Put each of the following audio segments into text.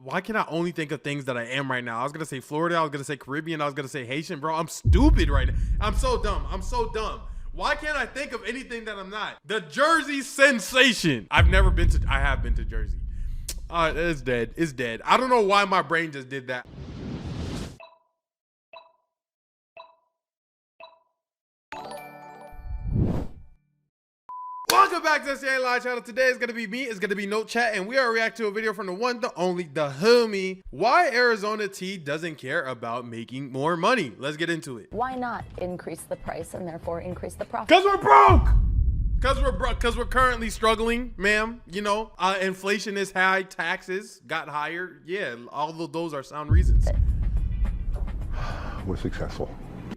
Why can I only think of things that I am right now? I was gonna say Florida, I was gonna say Caribbean, I was gonna say Haitian, bro. I'm stupid right now. I'm so dumb. I'm so dumb. Why can't I think of anything that I'm not? The Jersey sensation. I have been to Jersey. It's dead. It's dead. I don't know why my brain just did that. Welcome back to the Stanley Live channel. Today is going to be me. It's going to be No Chat, and we are reacting to a video from the one, the only, the homie. Why Arizona tea doesn't care about making more money. Let's get into it. Why not increase the price and therefore increase the profit? Because we're broke. Because we're currently struggling, ma'am. You know, inflation is high, taxes got higher. Yeah, all of those are sound reasons. We're successful.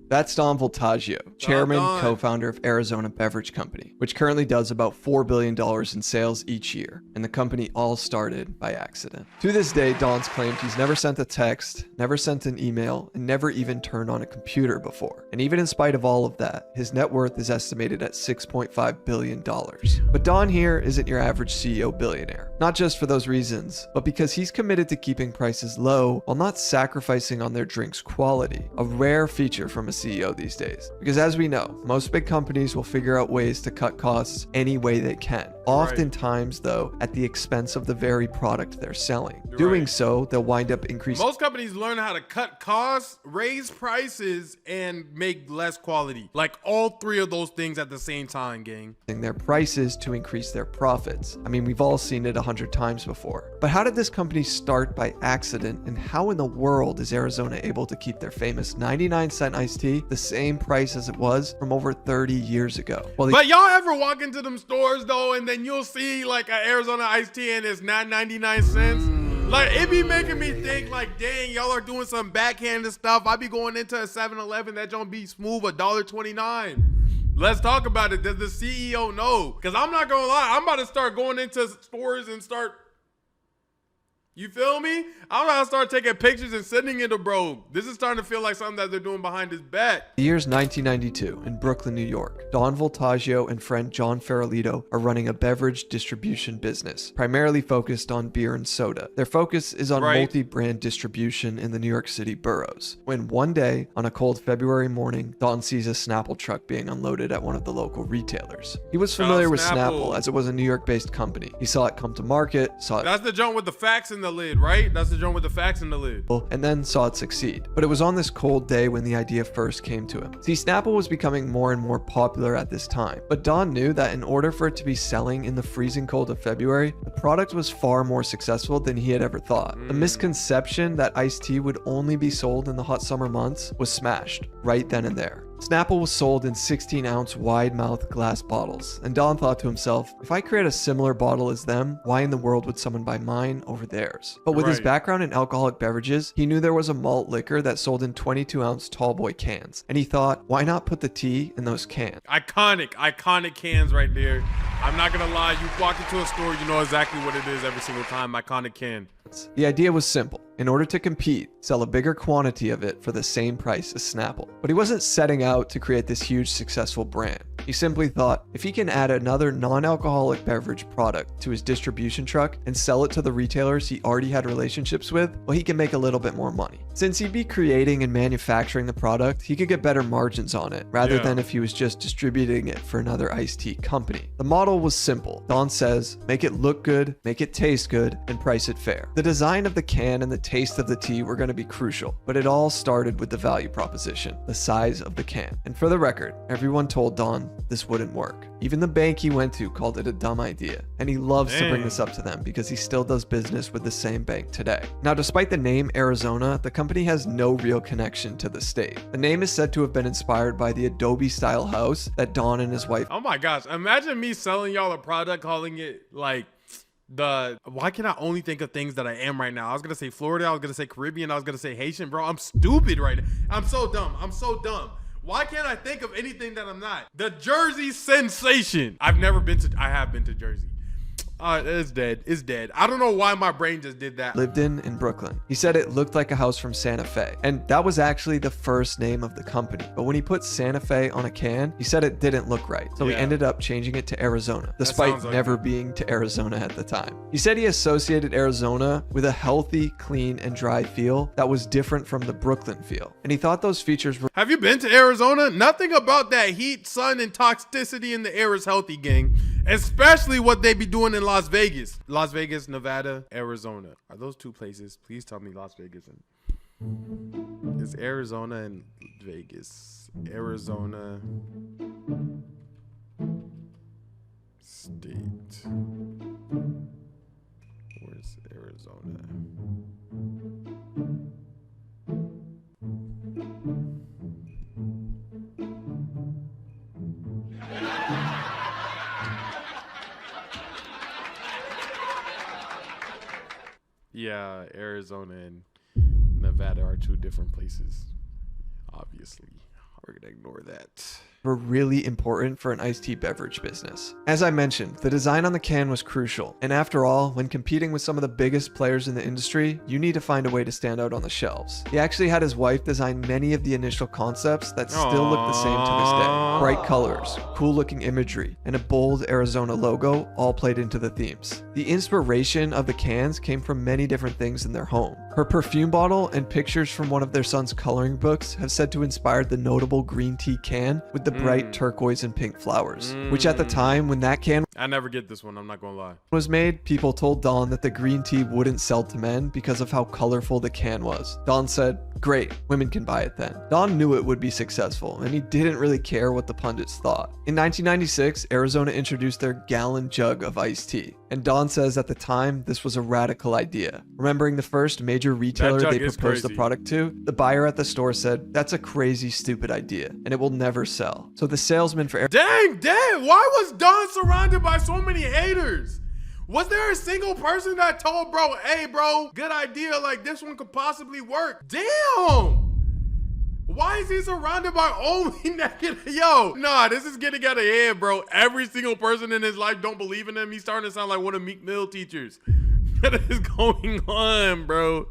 That's Don Voltagio, chairman, co-founder of Arizona Beverage Company, which currently does about $4 billion in sales each year, and the company all started by accident. To this day, Don's claimed he's never sent a text, never sent an email, and never even turned on a computer before. And even in spite of all of that, his net worth is estimated at $6.5 billion. But Don here isn't your average CEO billionaire. Not just for those reasons, but because he's committed to keeping prices low while not sacrificing on their drink's quality, a rare feature from a CEO these days. Because as we know, most big companies will figure out ways to cut costs any way they can. Oftentimes, though, at the expense of the very product they're selling. Doing so, they'll wind up increasing. Most companies learn how to cut costs, raise prices, and make less quality. Like all three of those things at the same time, gang. Their prices to increase their profits. I mean, we've all seen it 100 times before. But how did this company start by accident, and how in the world is Arizona able to keep their famous 99-cent iced tea the same price as it was from over 30 years ago? Well, but y'all ever walk into them stores though, and then you'll see like an Arizona iced tea and it's not 99 cents? Like, it be making me think like, dang, y'all are doing some backhanded stuff. I be going into a 7-Eleven, that don't be smooth, $1.29. Let's talk about it. Does the CEO know? Because I'm not gonna lie, I'm about to start going into stores and start, you feel me? I'm gonna start taking pictures and sending it to bro. This is starting to feel like something that they're doing behind his back. The year's 1992 in Brooklyn, New York. Don Voltagio and friend John Farolito are running a beverage distribution business, primarily focused on beer and soda. Their focus is on multi-brand distribution in the New York City boroughs. When one day, on a cold February morning, Don sees a Snapple truck being unloaded at one of the local retailers. He was familiar with Snapple as it was a New York-based company. He saw it come to market, saw it. That's the joint with the facts in the lid, right? That's the joint with the facts in the lid. And then saw it succeed. But it was on this cold day when the idea first came to him. See, Snapple was becoming more and more popular at this time, but Don knew that in order for it to be selling in the freezing cold of February, the product was far more successful than he had ever thought. The misconception that iced tea would only be sold in the hot summer months was smashed right then and there. Snapple was sold in 16-ounce wide-mouth glass bottles, and Don thought to himself, if I create a similar bottle as them, why in the world would someone buy mine over theirs? But with his background in alcoholic beverages, he knew there was a malt liquor that sold in 22-ounce tallboy cans, and he thought, why not put the tea in those cans? Iconic cans right there. I'm not gonna lie, you walk into a store, you know exactly what it is every single time. Iconic can. The idea was simple. In order to compete, sell a bigger quantity of it for the same price as Snapple. But he wasn't setting out to create this huge successful brand. He simply thought, if he can add another non-alcoholic beverage product to his distribution truck and sell it to the retailers he already had relationships with, well, he can make a little bit more money. Since he'd be creating and manufacturing the product, he could get better margins on it, rather than if he was just distributing it for another iced tea company. The model was simple. Don says, make it look good, make it taste good, and price it fair. The design of the can and the taste of the tea were going to be crucial, but it all started with the value proposition, the size of the can. And for the record, everyone told Don this wouldn't work. Even the bank he went to called it a dumb idea, and he loves to bring this up to them because he still does business with the same bank today. Now, despite the name Arizona, the company has no real connection to the state. The name is said to have been inspired by the Adobe-style house that Don and his wife— oh my gosh, imagine me selling y'all a product, calling it like why can I only think of things that I am right now? I was gonna say Florida, I was gonna say Caribbean, I was gonna say Haitian, bro. I'm stupid right now. I'm so dumb. I'm so dumb. Why can't I think of anything that I'm not? The Jersey sensation. I have been to Jersey. It's dead. It's dead. I don't know why my brain just did that. Lived in Brooklyn. He said it looked like a house from Santa Fe, and that was actually the first name of the company. But when he put Santa Fe on a can, he said it didn't look right, so he ended up changing it to Arizona, despite never being to Arizona at the time. He said he associated Arizona with a healthy, clean, and dry feel that was different from the Brooklyn feel, and he thought those features were... Have you been to Arizona? Nothing about that heat, sun, and toxicity in the air is healthy, gang. Especially what they be doing in Las Vegas. Las Vegas, Nevada, Arizona. Are those two places? Please tell me Las Vegas and... It's Arizona and Vegas. Arizona State. Where's Arizona? Yeah, Arizona and Nevada are two different places. Obviously, we're gonna ignore that. Were really important for an iced tea beverage business. As I mentioned, the design on the can was crucial, and after all, when competing with some of the biggest players in the industry, you need to find a way to stand out on the shelves. He actually had his wife design many of the initial concepts that still look the same to this day. Bright colors, cool looking imagery, and a bold Arizona logo all played into the themes. The inspiration of the cans came from many different things in their home. Her perfume bottle and pictures from one of their son's coloring books have said to inspire the notable green tea can with the bright turquoise and pink flowers, which at the time when that can I never get this one, I'm not gonna lie. was made, people told Don that the green tea wouldn't sell to men because of how colorful the can was. Don said, great, women can buy it then. Don knew it would be successful, and he didn't really care what the pundits thought. In 1996, Arizona introduced their gallon jug of iced tea, and Don says at the time this was a radical idea. Remembering the first major retailer they proposed the product to, the buyer at the store said, that's a crazy, stupid idea, and it will never sell. So the salesman for Dang, why was Don surrounded by so many haters? Was there a single person that told bro, hey bro, good idea, like this one could possibly work? Damn! Why is he surrounded by only negative? Yo, nah, this is getting out of hand, bro. Every single person in his life don't believe in him. He's starting to sound like one of Meek Mill teachers. What is going on, bro?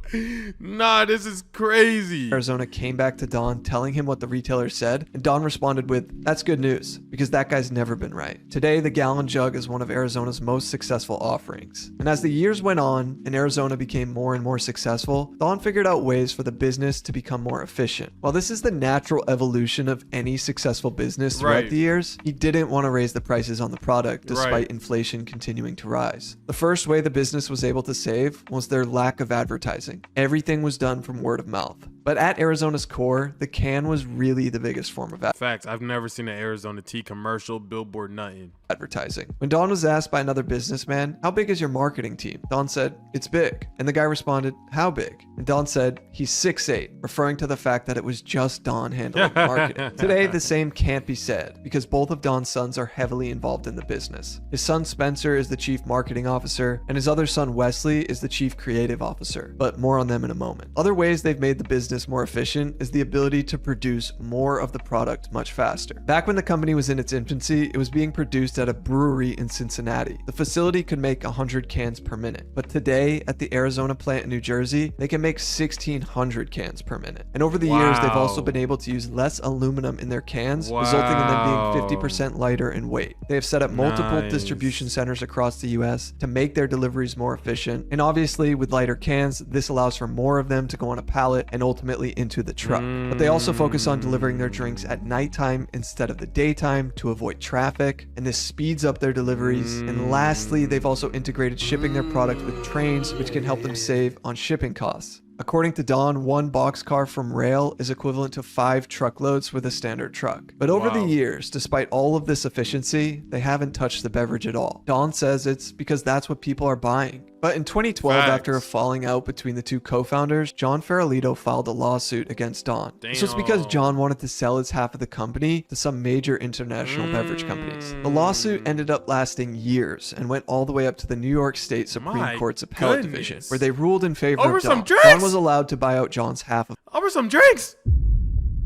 Nah, this is crazy. Arizona came back to Don telling him what the retailer said, and Don responded with, that's good news, because that guy's never been right. Today, the gallon jug is one of Arizona's most successful offerings. And as the years went on and Arizona became more and more successful, Don figured out ways for the business to become more efficient. While this is the natural evolution of any successful business throughout the years, he didn't want to raise the prices on the product despite inflation continuing to rise. The first way the business was able to save was their lack of advertising. Everything was done from word of mouth. But at Arizona's core, the can was really the biggest form of facts. I've never seen an Arizona tea commercial, billboard, nothing. Advertising. When Don was asked by another businessman, how big is your marketing team? Don said, it's big. And the guy responded, how big? And Don said, he's 6'8", referring to the fact that it was just Don handling marketing. Today, the same can't be said because both of Don's sons are heavily involved in the business. His son Spencer is the chief marketing officer, and his other son Wesley is the chief creative officer, but more on them in a moment. Other ways they've made the business more efficient is the ability to produce more of the product much faster. Back when the company was in its infancy, it was being produced at a brewery in Cincinnati. The facility could make 100 cans per minute, but today at the Arizona plant in New Jersey, they can make 1,600 cans per minute. And over the years, they've also been able to use less aluminum in their cans, resulting in them being 50% lighter in weight. They have set up multiple distribution centers across the US to make their deliveries more efficient, and obviously with lighter cans, this allows for more of them to go on a pallet and ultimately into the truck. But they also focus on delivering their drinks at nighttime instead of the daytime to avoid traffic, and this speeds up their deliveries. And lastly, they've also integrated shipping their product with trains, which can help them save on shipping costs. According to Don, one boxcar from rail is equivalent to 5 truckloads with a standard truck. But over the years, despite all of this efficiency, they haven't touched the beverage at all. Don says it's because that's what people are buying. But in 2012, after a falling out between the two co-founders, John Farolito filed a lawsuit against Don. This was because John wanted to sell his half of the company to some major international beverage companies. The lawsuit ended up lasting years and went all the way up to the New York State Supreme Court's Appellate Division, where they ruled in favor of Don. Don was allowed to buy out John's half of over some drinks,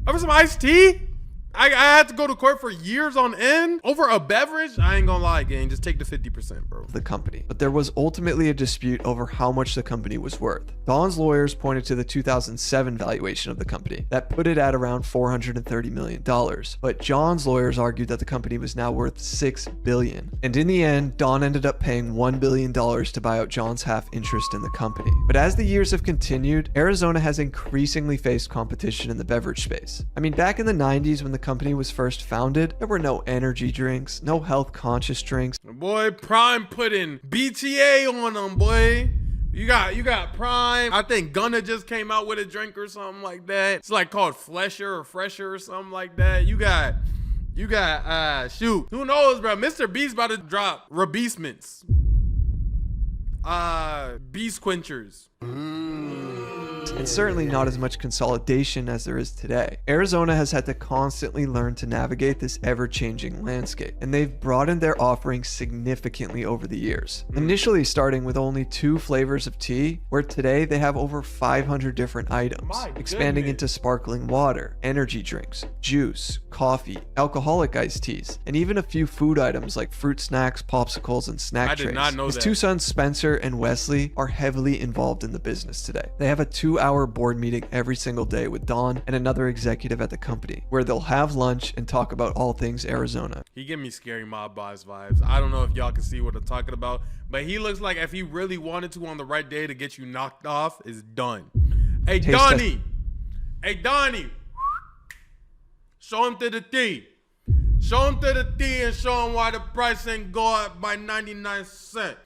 over some iced tea. I had to go to court for years on end over a beverage. I ain't gonna lie, gang. Just take the 50%, bro. The company. But there was ultimately a dispute over how much the company was worth. Don's lawyers pointed to the 2007 valuation of the company that put it at around $430 million. But John's lawyers argued that the company was now worth $6 billion. And in the end, Don ended up paying $1 billion to buy out John's half interest in the company. But as the years have continued, Arizona has increasingly faced competition in the beverage space. I mean, back in the 90s when the company was first founded, there were no energy drinks, no health conscious drinks. Boy, Prime putting BTA on them, boy. You got Prime. I think Gunna just came out with a drink or something like that. It's like called Flesher or Fresher or something like that. You got shoot. Who knows, bro? Mr. Beast about to drop Rebeastments. Beast Quenchers. And certainly not as much consolidation as there is today. Arizona has had to constantly learn to navigate this ever-changing landscape, and they've broadened their offerings significantly over the years. Initially starting with only 2 flavors of tea, where today they have over 500 different items, expanding into sparkling water, energy drinks, juice, coffee, alcoholic iced teas, and even a few food items like fruit snacks, popsicles, and snack trays. I did not know that. His 2 sons, Spencer and Wesley, are heavily involved in the business today. They have a 2-hour board meeting every single day with Don and another executive at the company, where they'll have lunch and talk about all things Arizona. He give me Scary Mob Boss vibes. I don't know if y'all can see what I'm talking about, but he looks like if he really wanted to on the right day to get you knocked off, is done. Hey, Donnie. Hey, Donnie. Show him to the T. Show him to the T and show him why the price ain't go up by 99 cents.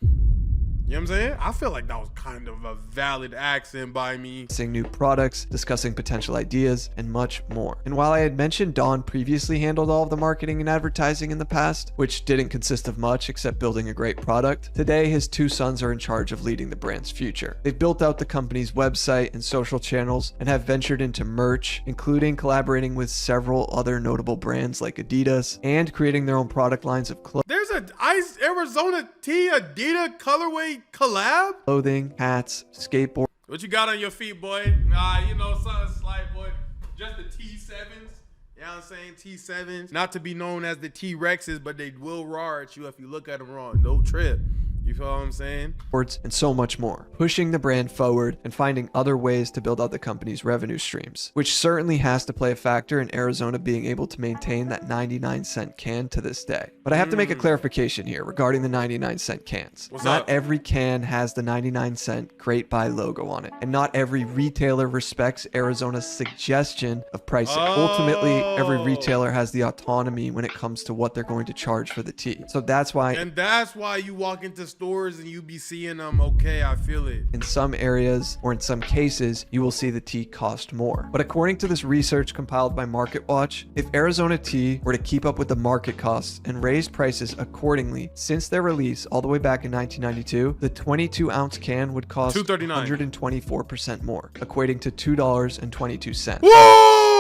You know what I'm saying? I feel like that was kind of a valid accent by me. Seeing new products, discussing potential ideas, and much more. And while I had mentioned Don previously handled all of the marketing and advertising in the past, which didn't consist of much except building a great product, today his 2 sons are in charge of leading the brand's future. They've built out the company's website and social channels and have ventured into merch, including collaborating with several other notable brands like Adidas and creating their own product lines of clothes. There's a Ice Arizona T Adidas colorway collab? Clothing, hats, skateboard. What you got on your feet, boy? Nah, you know, something slight, boy. Just the T7s. You know what I'm saying? T7s. Not to be known as the T-Rexes, but they will roar at you if you look at them wrong. No trip. You feel what I'm saying? And so much more, pushing the brand forward and finding other ways to build out the company's revenue streams, which certainly has to play a factor in Arizona being able to maintain that 99-cent can to this day. But I have to make a clarification here regarding the 99-cent cans. Not every can has the 99-cent Great Buy logo on it, and not every retailer respects Arizona's suggestion of pricing. Ultimately, every retailer has the autonomy when it comes to what they're going to charge for the tea. So that's why... And that's why you walk into stores and you be seeing them. Okay, I feel it. In some areas or in some cases, you will see the tea cost more. But according to this research compiled by MarketWatch, if Arizona tea were to keep up with the market costs and raise prices accordingly since their release all the way back in 1992, the 22-ounce can would cost $2.39. 124% more, equating to $2.22. Whoa!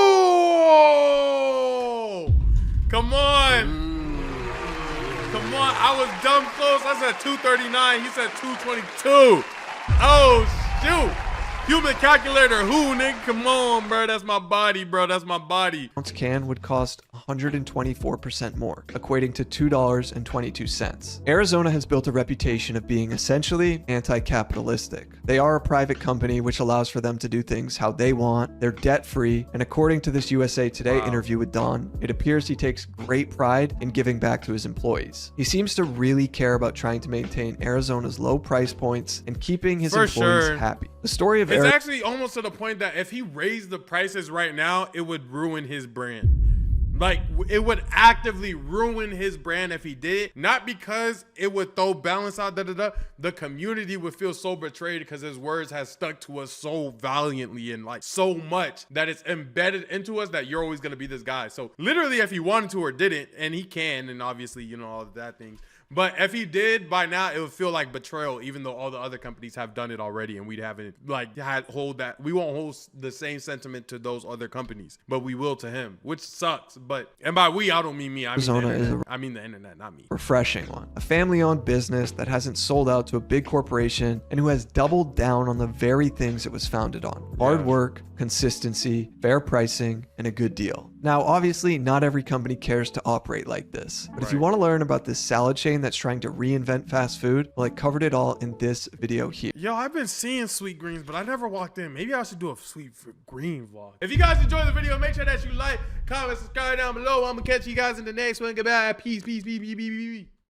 Come on. Come on, I was dumb close. I said 239. He said 222. Oh, shoot. Human calculator, who, nigga? Come on, bro. That's my body, bro. That's my body. Ounce can would cost 124% more, equating to $2.22. Arizona has built a reputation of being essentially anti-capitalistic. They are a private company, which allows for them to do things how they want. They're debt-free, and according to this USA Today interview with Don, it appears he takes great pride in giving back to his employees. He seems to really care about trying to maintain Arizona's low price points and keeping his employees happy. The story of It's actually almost to the point that if he raised the prices right now, it would ruin his brand. Like, it would actively ruin his brand if he did. Not because it would throw balance out, The community would feel so betrayed because his words has stuck to us so valiantly and like so much that it's embedded into us that you're always going to be this guy. So literally, if he wanted to or didn't, and he can, and obviously, you know, all of that things. But if he did, by now it would feel like betrayal, even though all the other companies have done it already, and we haven't like we won't hold the same sentiment to those other companies, but we will to him, which sucks. But and by we, I don't mean me. I mean the internet, not me. Refreshing one, a family-owned business that hasn't sold out to a big corporation and who has doubled down on the very things it was founded on: hard work, consistency, fair pricing, and a good deal. Now, obviously, not every company cares to operate like this, but if you want to learn about this salad chain that's trying to reinvent fast food, well, I covered it all in this video here. Yo, I've been seeing Sweet Greens, but I never walked in. Maybe I should do a Sweet Green vlog. If you guys enjoyed the video, make sure that you like, comment, subscribe down below. I'm gonna catch you guys in the next one. Goodbye. Peace, peace, peace, peace, peace, peace.